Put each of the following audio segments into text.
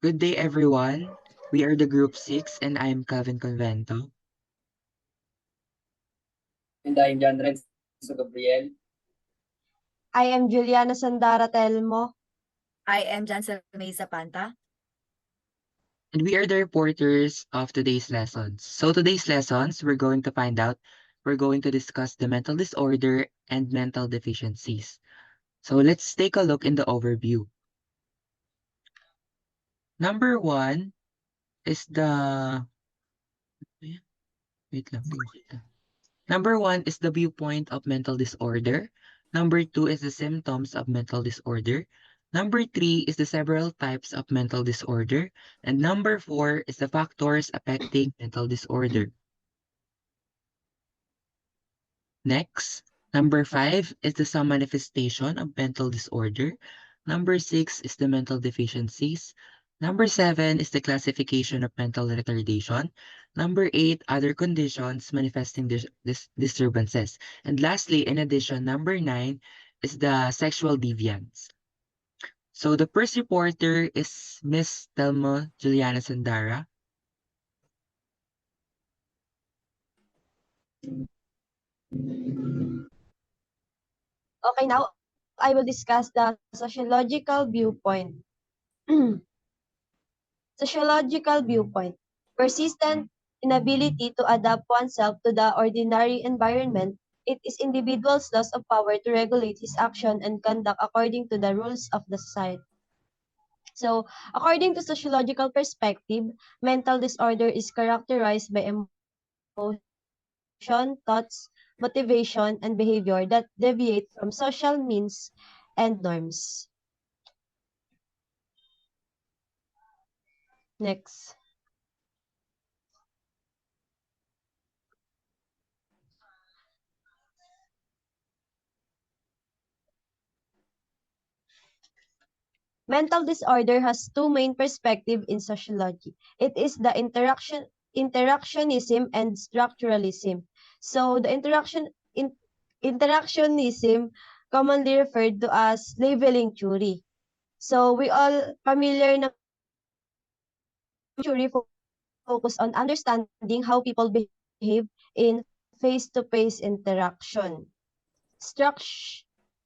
Good day, everyone. We are the Group 6, and I am Calvin Convento. And I'm John Renzo Gabriel. I am Juliana Sandara Telmo. I am Jansel May Zapanta. And we are the reporters of today's lessons. So today's lessons, we're going to discuss the mental disorder and mental deficiencies. So let's take a look in the overview. Number 1 is the... Wait lang. Number 1 is the viewpoint of mental disorder. Number 2 is the symptoms of mental disorder. Number 3 is the several types of mental disorder. And number 4 is the factors affecting mental disorder. Next, number 5 is the some manifestation of mental disorder. Number 6 is the mental deficiencies. Number 7 is the classification of mental retardation. Number 8, other conditions manifesting disturbances. And lastly, in addition, number 9 is the sexual deviance. So the first reporter is Miss Telmo Juliana Sandara. Okay, now I will discuss the sociological viewpoint. Sociological viewpoint. Persistent inability to adapt oneself to the ordinary environment. It is individual's loss of power to regulate his action and conduct according to the rules of the society. So, according to sociological perspective, mental disorder is characterized by emotion, thoughts, motivation, and behavior that deviate from social means and norms. Next. Mental disorder has two main perspectives in sociology. It is the interactionism and structuralism. So the interactionism, commonly referred to as labeling theory. So we all familiar na theory focus on understanding how people behave in face-to-face interaction.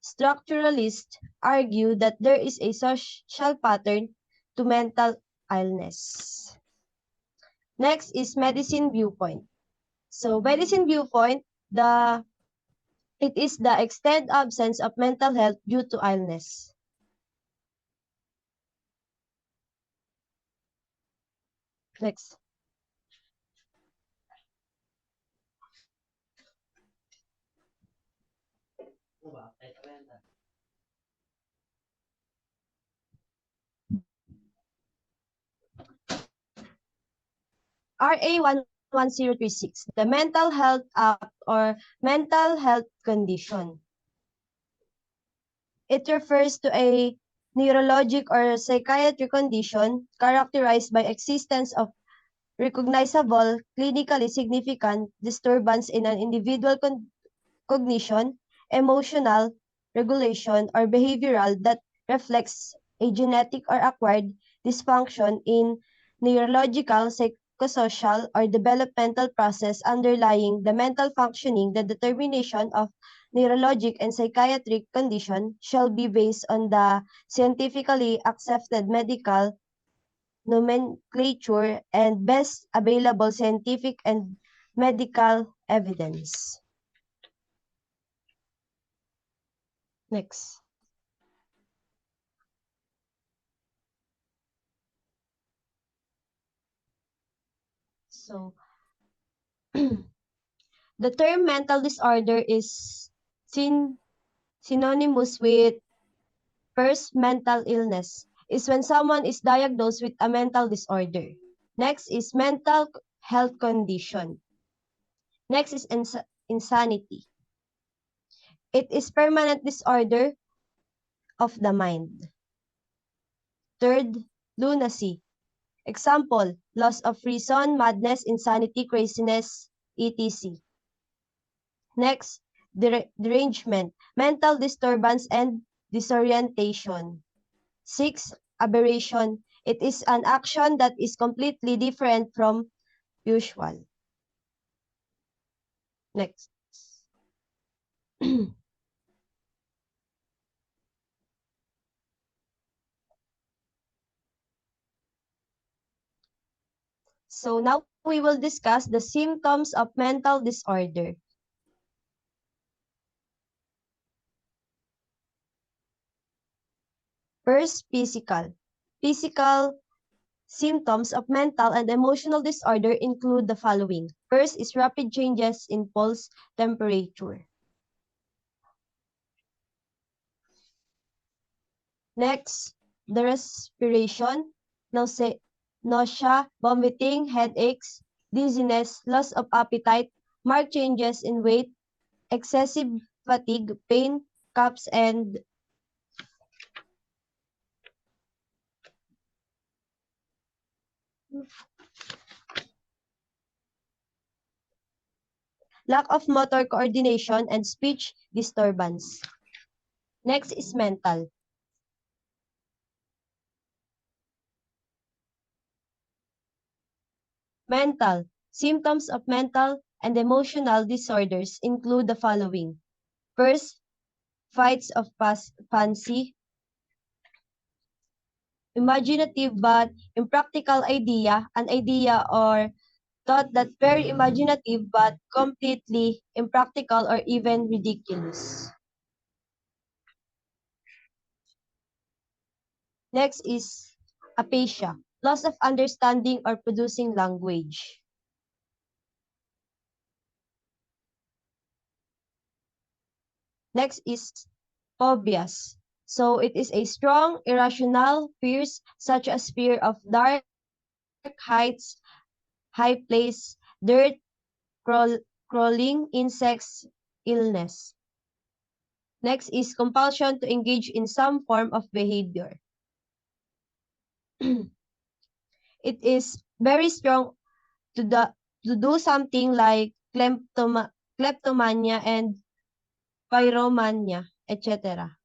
Structuralists argue that there is a social pattern to mental illness. Next is medicine viewpoint. So medicine viewpoint, it is the extended absence of mental health due to illness. Next. RA 11036, the Mental Health Act or mental health condition. It refers to a neurologic or psychiatric condition characterized by existence of recognizable, clinically significant disturbance in an individual cognition, emotional, regulation, or behavioral that reflects a genetic or acquired dysfunction in neurological, psychosocial, or developmental process underlying the mental functioning. The determination of neurologic and psychiatric condition shall be based on the scientifically accepted medical nomenclature and best available scientific and medical evidence. Next. So, the term mental disorder is synonymous with first mental illness is when someone is diagnosed with a mental disorder. Next is mental health condition. Next is insanity. It is permanent disorder of the mind. Third, lunacy. Example, loss of reason, madness, insanity, craziness, etc. Next, derangement, mental disturbance and disorientation. 6, aberration. It is an action that is completely different from usual. Next. So now we will discuss the symptoms of mental disorder. First, physical. Physical symptoms of mental and emotional disorder include the following. First is rapid changes in pulse temperature. Next, the respiration, nausea, vomiting, headaches, dizziness, loss of appetite, marked changes in weight, excessive fatigue, pain, coughs, and lack of motor coordination and speech disturbance. Next is mental. Mental. Symptoms of mental and emotional disorders include the following. First, fights of fancy, imaginative but impractical idea, an idea or thought that very imaginative but completely impractical or even ridiculous. Next is aphasia, loss of understanding or producing language. Next is phobias. So it is a strong, irrational fears such as fear of dark heights, high place, dirt, crawling, insects, illness. Next is compulsion to engage in some form of behavior. It is very strong to do something like kleptomania and pyromania, etc.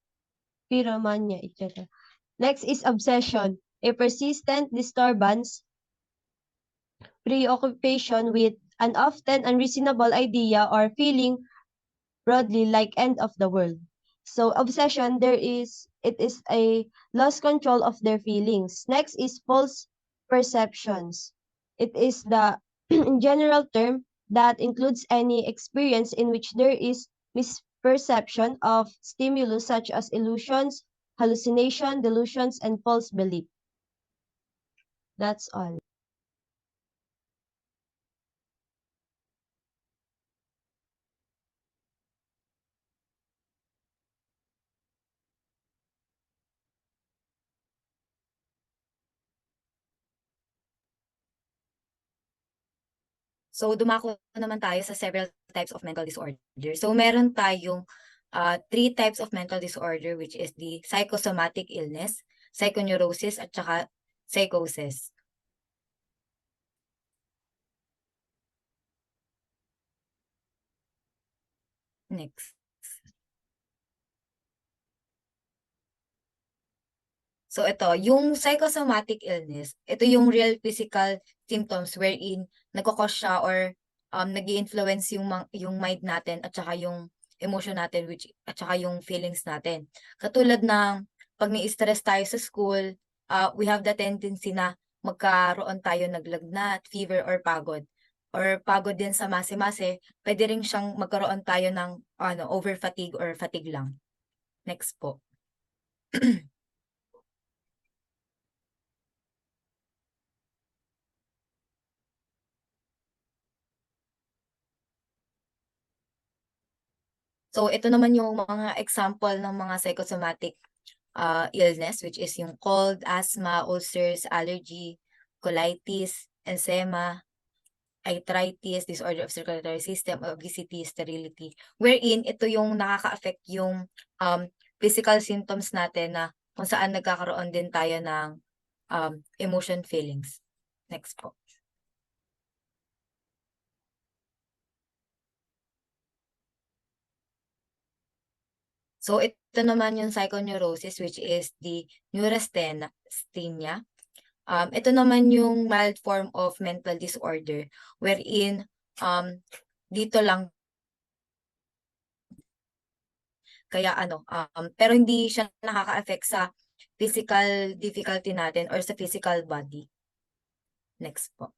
Pyromania, etc. Next is obsession, a persistent disturbance, preoccupation with an often unreasonable idea or feeling broadly like end of the world. So obsession, it is a lost control of their feelings. Next is false perceptions. It is the in general term that includes any experience in which there is misperception of stimulus such as illusions, hallucination, delusions, and false belief. That's all. So dumako naman tayo sa several types of mental disorder. So meron tayong three types of mental disorder, which is the psychosomatic illness, psychoneurosis, at saka psychosis. Next. So ito, yung psychosomatic illness, ito yung real physical symptoms wherein nagkakos siya or nag-i-influence yung mind natin at saka yung emotion natin at saka yung feelings natin. Katulad ng pag ni-stress tayo sa school, we have the tendency na magkaroon tayo naglagnat, fever or pagod. Or pagod din sa mase-mase, pwede rin siyang magkaroon tayo ng over fatigue or fatigue lang. Next po. So ito naman yung mga example ng mga psychosomatic illness, which is yung cold, asthma, ulcers, allergy, colitis, eczema, arthritis, disorder of circulatory system, obesity, sterility. Wherein ito yung nakaka-affect yung physical symptoms natin na kung saan nagkakaroon din tayo ng emotion feelings. Next po. So ito naman yung psychoneurosis, which is the neurasthenia. Ito naman yung mild form of mental disorder wherein dito lang kaya pero hindi siya nakaka-affect sa physical difficulty natin or sa physical body. Next po.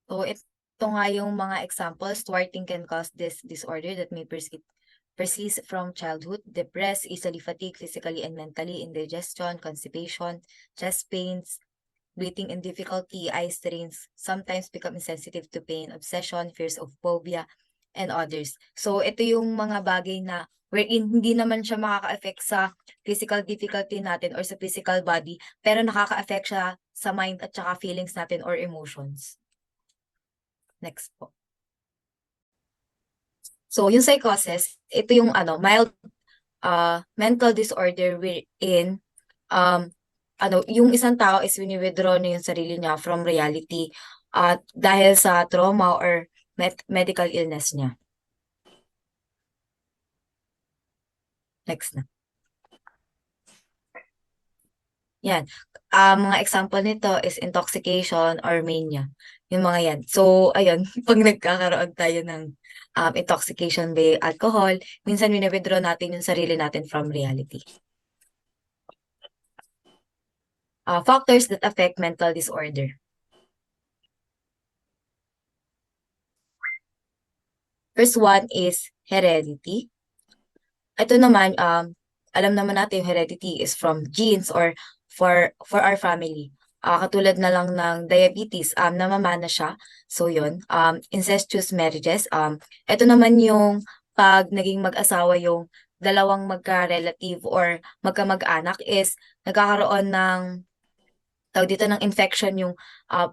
So ito nga yung mga examples. Thwarting can cause this disorder that may persist from childhood. Depressed, easily fatigued physically and mentally, indigestion, constipation, chest pains, breathing and difficulty, eye strains, sometimes become insensitive to pain, obsession, fears of phobia, and others. So ito yung mga bagay na wherein hindi naman siya makaka-affect sa physical difficulty natin or sa physical body, pero nakaka-affect siya sa mind at saka feelings natin or emotions. Next po. So yung psychosis, ito yung mild mental disorder wherein yung isang tao is wini-withdraw na yung sarili niya from reality at dahil sa trauma or medical illness niya. Next na. Yan. Mga example nito is intoxication or mania. Yung mga yan. So, ayun, pag nagkakaroon tayo ng intoxication by alcohol, minsan wini-withdraw natin yung sarili natin from reality. Factors that affect mental disorder. First one is heredity. Ito naman, alam naman natin yung heredity is from genes or for our family. Katulad na lang ng diabetes, namamana siya. So yun, incestuous marriages. Ito naman yung pag naging mag-asawa yung dalawang magka-relative or magkamag-anak is nagkakaroon ng tawag dito ng infection yung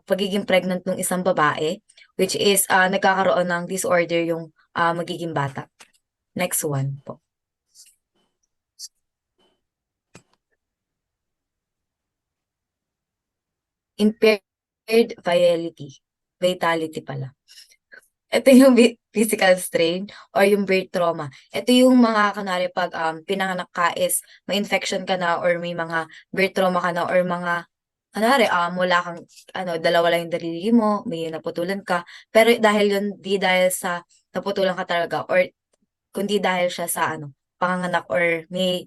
pagiging pregnant ng isang babae, which is nagkakaroon ng disorder yung magiging bata. Next one po. Impaired vitality pala. Ito yung physical strain or yung birth trauma. Ito yung mga kanari pag pinanganak ka is may infection ka na or may mga birth trauma ka na or mga kanari wala kang dalawa lang yung daliri mo, may naputulan ka. Pero dahil yun di dahil sa naputulan ka talaga or kundi dahil siya sa panganganak or may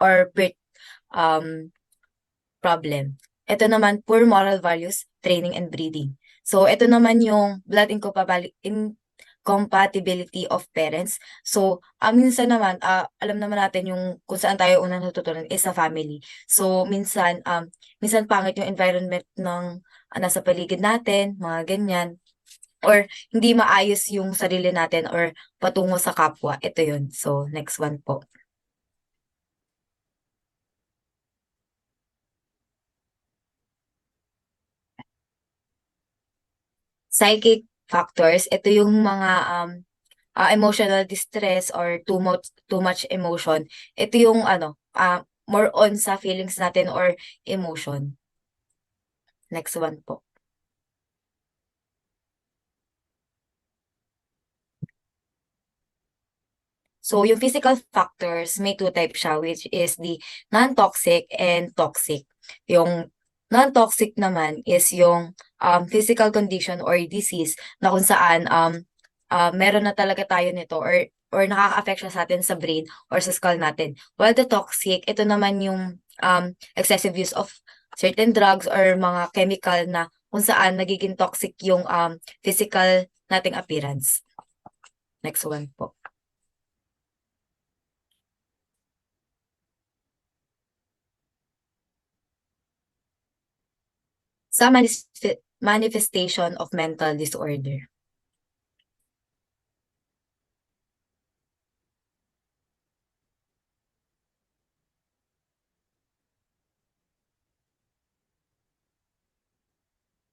or birth problem. Ito naman, poor moral values, training and breeding. So, ito naman yung blood incompatibility of parents. So, minsan naman, alam naman natin yung kung saan tayo unang natutunan is sa family. So, minsan pangit yung environment ng nasa paligid natin, mga ganyan. Or hindi maayos yung sarili natin or patungo sa kapwa. Ito yun. So, next one po. Psychic factors, ito yung mga emotional distress or too much emotion. Ito yung more on sa feelings natin or emotion. Next one po. So, yung physical factors, may two types siya, which is the non-toxic and toxic. Yung non-toxic naman is yung physical condition or disease na kung saan meron na talaga tayo nito or nakaka-affect siya sa atin sa brain or sa skull natin. While the toxic, ito naman yung excessive use of certain drugs or mga chemical na kung saan nagiging toxic yung physical nating appearance. Next one po. Sa manifestation of mental disorder.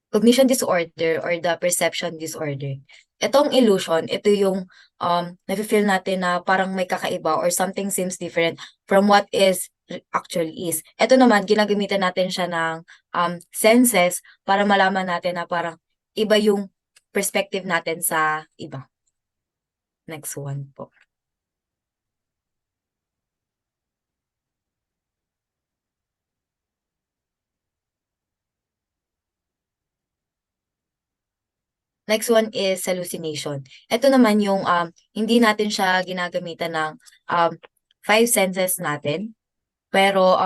Cognition disorder or the perception disorder. Itong illusion, ito yung nafe-feel natin na parang may kakaiba or something seems different from what is actually is. Ito naman, ginagamitan natin siya ng senses para malaman natin na parang iba yung perspective natin sa iba. Next one po. Next one is hallucination. Ito naman yung hindi natin siya ginagamitan ng five senses natin. Pero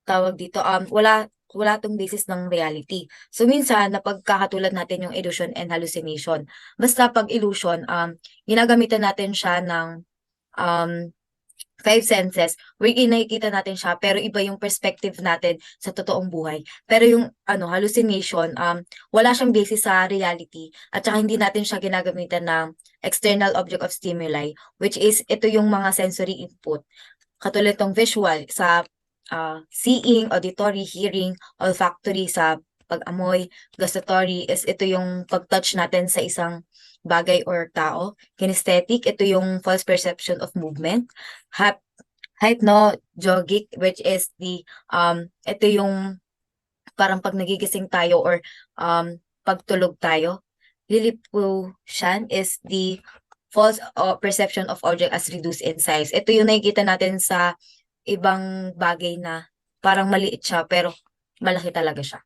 tawag dito, wala tong basis ng reality. So minsan napagkakatulad natin yung illusion and hallucination. Basta pag illusion, ginagamitan natin siya ng five senses, wherein nakikita natin siya, pero iba yung perspective natin sa totoong buhay. Pero yung hallucination, wala siyang basis sa reality, at saka hindi natin siya ginagamitan ng external object of stimuli, which is ito yung mga sensory input. Katulad tong visual sa seeing, auditory, hearing, olfactory sa pag-amoy, gustatory is ito yung pag-touch natin sa isang bagay or tao. Kinesthetic, ito yung false perception of movement. Hypnagogic, which is ito yung parang pag nagigising tayo or pagtulog tayo. Lilliputian is the false perception of object as reduced in size. Ito yung nakikita natin sa ibang bagay na parang maliit siya pero malaki talaga siya.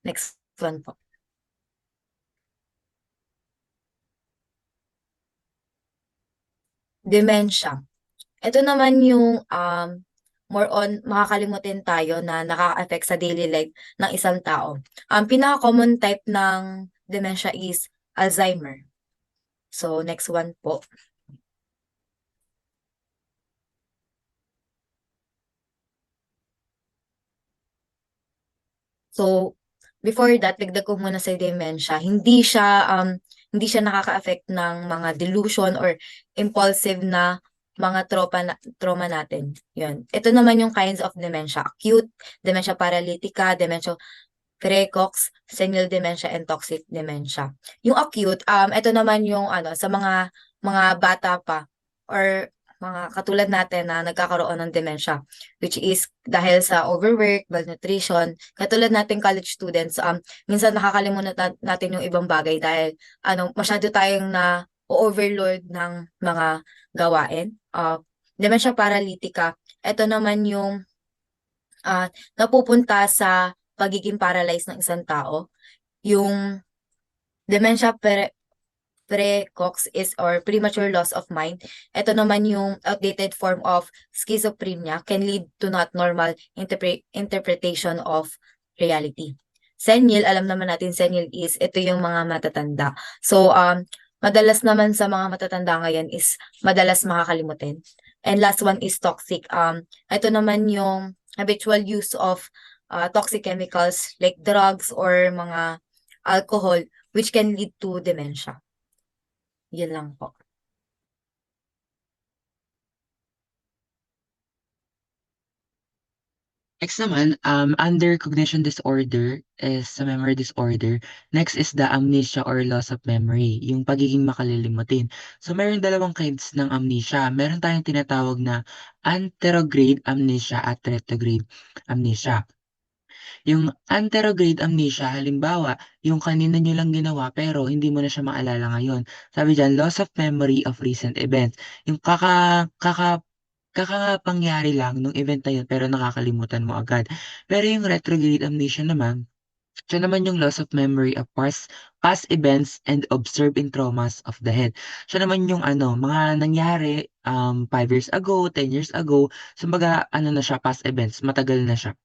Next one po. Dementia. Ito naman yung more on makakalimutin tayo na nakaka-affect sa daily life ng isang tao. Ang pinaka-common type ng dementia is Alzheimer. So, next one po. So, before that, dagdag ko muna sa dementia, hindi siya nakaka-affect ng mga delusion or impulsive na mga trauma natin. Yun. Ito naman yung kinds of dementia: acute, dementia paralytica, dementia precox, senile dementia, and toxic dementia. Yung acute, ito naman yung sa mga bata pa or mga katulad natin na nagkakaroon ng dementia, which is dahil sa overwork, malnutrition. Katulad natin college students, minsan nakakalimutan natin yung ibang bagay dahil masyado tayong na overload ng mga gawain. Dementia paralytica, ito naman yung napupunta sa pagiging paralyzed ng isang tao. Yung dementia precox is or premature loss of mind. Ito naman yung outdated form of schizophrenia, can lead to not normal interpretation of reality. Senile, alam naman natin senile is ito yung mga matatanda. So madalas naman sa mga matatanda ngayon is madalas makakalimutin. And last one is toxic. Ito naman yung habitual use of toxic chemicals like drugs or mga alcohol, which can lead to dementia. Yun lang po. Next naman, under cognition disorder is sa memory disorder. Next is the amnesia or loss of memory, yung pagiging makalilimutin. So, meron dalawang kinds ng amnesia. Meron tayong tinatawag na anterograde amnesia at retrograde amnesia. Yung anterograde amnesia, halimbawa, yung kanina nyo lang ginawa pero hindi mo na siya maalala ngayon. Sabi dyan, loss of memory of recent events. Yung kakapangyari lang nung event na yun pero nakakalimutan mo agad. Pero yung retrograde amnesia naman, siya naman yung loss of memory of past events and observing traumas of the head. Siya naman yung mga nangyari 5 years ago, 10 years ago. So, na siya, past events, matagal na siya.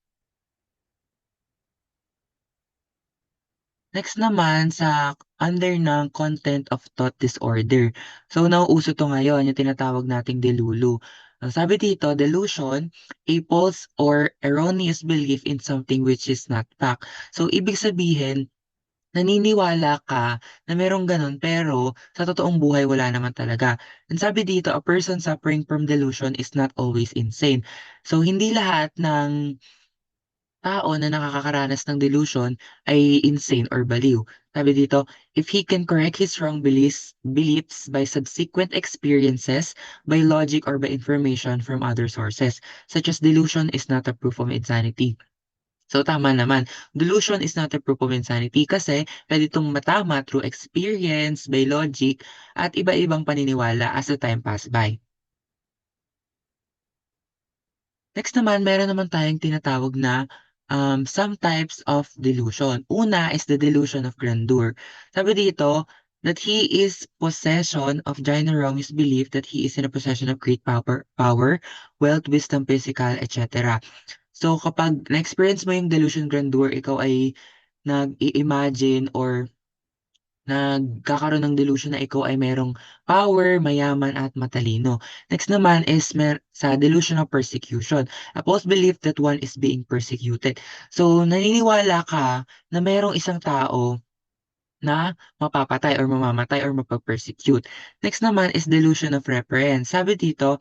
Next naman sa under ng content of thought disorder. So, nauuso to ngayon, yung tinatawag nating delulu. Sabi dito, delusion, a false or erroneous belief in something which is not fact. So, ibig sabihin, naniniwala ka na merong ganun pero sa totoong buhay wala naman talaga. And sabi dito, a person suffering from delusion is not always insane. So, hindi lahat ng tao na nakakaranas ng delusion ay insane or baliw. Sabi dito, if he can correct his wrong beliefs by subsequent experiences, by logic or by information from other sources, such as delusion is not a proof of insanity. So tama naman, delusion is not a proof of insanity kasi pwede itong matama through experience, by logic, at iba-ibang paniniwala as the time pass by. Next naman, meron naman tayong tinatawag na some types of delusion. Una is the delusion of grandeur. Sabi dito, that he is possession of Gina Romeo's belief that he is in a possession of great power, wealth, wisdom, physical, etc. So kapag na-experience mo yung delusion grandeur, ikaw ay nag-i-imagine or nagkakaroon ng delusion na ikaw ay merong power, mayaman at matalino. Next naman is sa delusion of persecution. A false belief that one is being persecuted. So naniniwala ka na merong isang tao na mapapatay or mamamatay or mapapersecute. Next naman is delusion of reference. Sabi dito,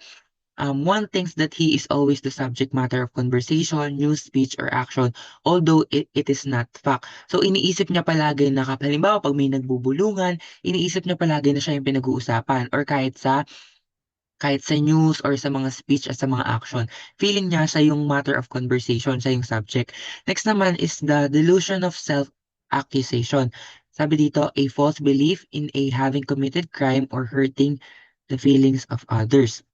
one thinks that he is always the subject matter of conversation, news, speech, or action, although it is not fact. So, iniisip niya palagi na halimbawa, pag may nagbubulungan, iniisip niya palagi na siya yung pinag-uusapan or kahit sa news or sa mga speech at sa mga action, feeling niya siya yung matter of conversation, siya yung subject. Next naman is the delusion of self-accusation. Sabi dito, a false belief in a having committed crime or hurting the feelings of others.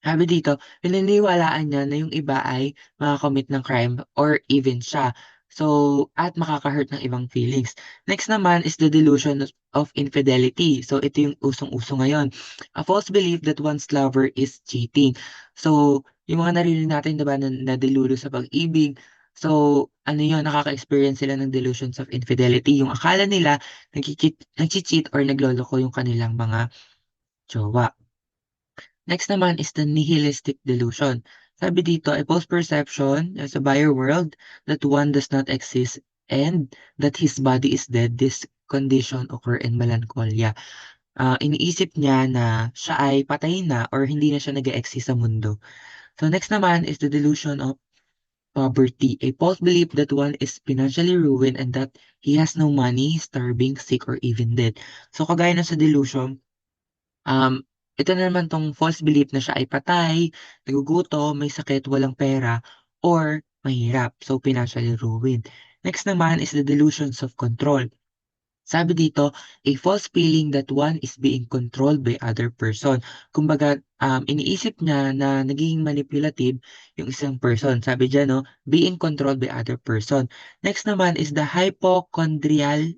Sabi dito, pinaniniwalaan niya na yung iba ay maka-commit ng crime or even siya. So, at makaka-hurt ng ibang feelings. Next naman is the delusion of infidelity. So, ito yung usong-uso ngayon. A false belief that one's lover is cheating. So, yung mga narinig natin, diba, na delulu sa pag-ibig. So, ano yun, nakaka-experience sila ng delusions of infidelity. Yung akala nila, nag-cheat or nagloloko yung kanilang mga jowa. Next naman is the nihilistic delusion. Sabi dito, a false perception as a buyer world that one does not exist and that his body is dead. This condition occur in melancholia. Iniisip niya na siya ay patay na or hindi na siya nag-exist sa mundo. So next naman is the delusion of poverty. A false belief that one is financially ruined and that he has no money, starving, sick, or even dead. So kagaya na sa delusion, ito na naman 'tong false belief na siya ay patay, nagugutom, may sakit, walang pera, or mahirap, so financially ruined. Next naman is the delusions of control. Sabi dito, a false feeling that one is being controlled by other person. Kumbaga, iniisip niya na nagiging manipulative yung isang person. Sabi diyan 'no, being controlled by other person. Next naman is the hypochondrial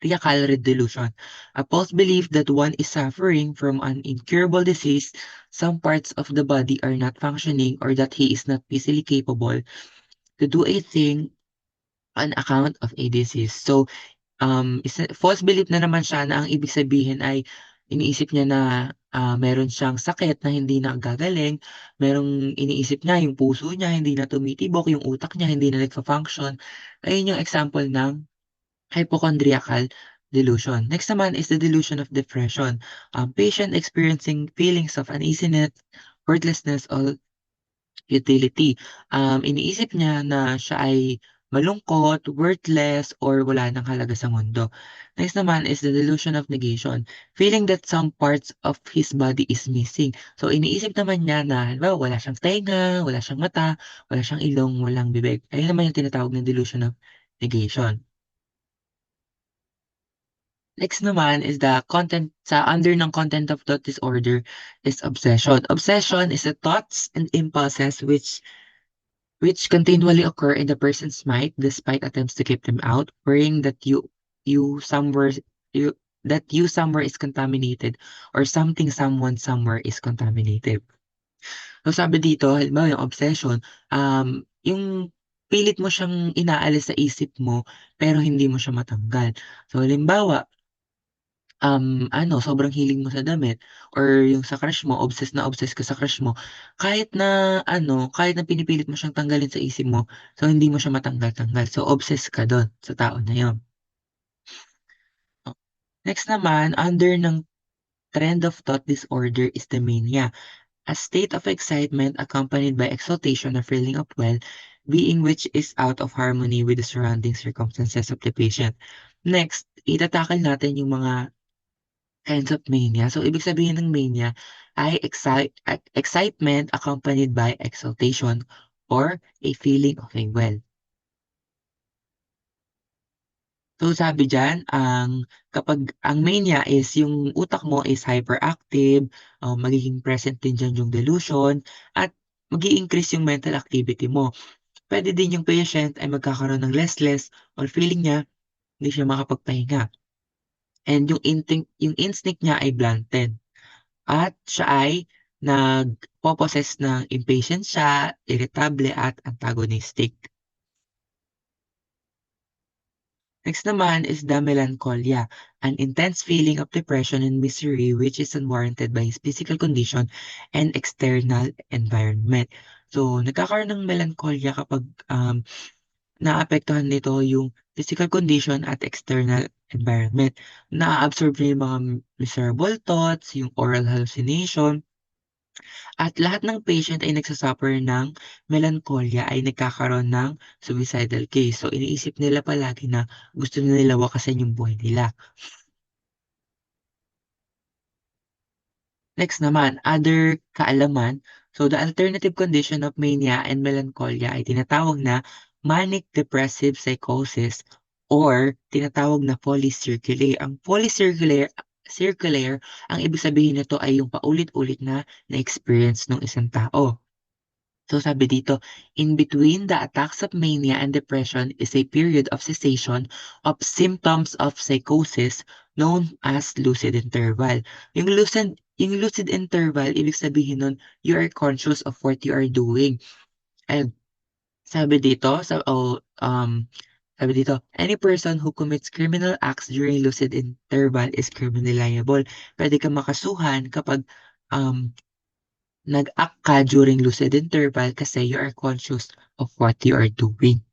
Riacal delusion, a false belief that one is suffering from an incurable disease, some parts of the body are not functioning, or that he is not physically capable to do a thing on account of a disease. So, false belief na naman siya na ang ibig sabihin ay iniisip niya na meron siyang sakit na hindi na gagaling, merong iniisip niya yung puso niya hindi na tumitibok, yung utak niya hindi na nagfa-function. Ayun yung example ng hypochondriacal delusion. Next naman is the delusion of depression. Patient experiencing feelings of uneasiness, worthlessness, or utility. Iniisip niya na siya ay malungkot, worthless, or wala nang halaga sa mundo. Next naman is the delusion of negation. Feeling that some parts of his body is missing. So, iniisip naman niya na, halimbawa, wala siyang tenga, wala siyang mata, wala siyang ilong, walang bibig. Ayun naman yung tinatawag na delusion of negation. Next naman is the content under ng content of thought disorder is obsession. Obsession is the thoughts and impulses which continually occur in the person's mind despite attempts to keep them out, worrying that you somewhere you you somewhere is contaminated or someone somewhere is contaminated. So sabi dito, halimbawa yung obsession, yung pilit mo siyang inaalis sa isip mo pero hindi mo siya matanggal. So halimbawa, sobrang hilig mo sa damit or yung sa crush mo, obsessed ka sa crush mo, kahit na pinipilit mo siyang tanggalin sa isip mo, so hindi mo siya matanggal-tanggal. So, obsessed ka dun sa tao na yun. Oh, next naman, under ng trend of thought disorder is the mania, a state of excitement accompanied by exaltation or feeling of well-being which is out of harmony with the surrounding circumstances of the patient. Next, itatakal natin yung mga kinds of mania. So, ibig sabihin ng mania ay excitement accompanied by exaltation or a feeling of a well. So, sabi diyan, kapag ang mania is yung utak mo is hyperactive, magiging present din diyan yung delusion, at mag increase yung mental activity mo. Pwede din yung patient ay magkakaroon ng restless or feeling niya hindi siya makapagpahinga. And yung instinct niya ay blunted. At siya ay nagpo-possess ng impatience siya, irritable at antagonistic. Next naman is the melancholia, an intense feeling of depression and misery which is unwarranted by his physical condition and external environment. So, nagkakaroon ng melancholia kapag naapektuhan nito yung physical condition at external environment. Na-absorb niya yung mga miserable thoughts, yung oral hallucination, at lahat ng patient ay nagsasuffer ng melancholia ay nagkakaroon ng suicidal case. So, iniisip nila palagi na gusto na nila wakasan yung buhay nila. Next naman, other kaalaman. So, the alternative condition of mania and melancholia ay tinatawag na manic depressive psychosis or tinatawag na polycircular. Ang circular, ang ibig sabihin nito ay yung paulit-ulit na na-experience ng isang tao. So sabi dito, in between the attacks of mania and depression is a period of cessation of symptoms of psychosis known as lucid interval. Yung lucid interval, ibig sabihin nun, you are conscious of what you are doing. And sabi dito, sabi dito, any person who commits criminal acts during lucid interval is criminally liable. Pwede ka makasuhan kapag nag-act ka during lucid interval kasi you are conscious of what you are doing.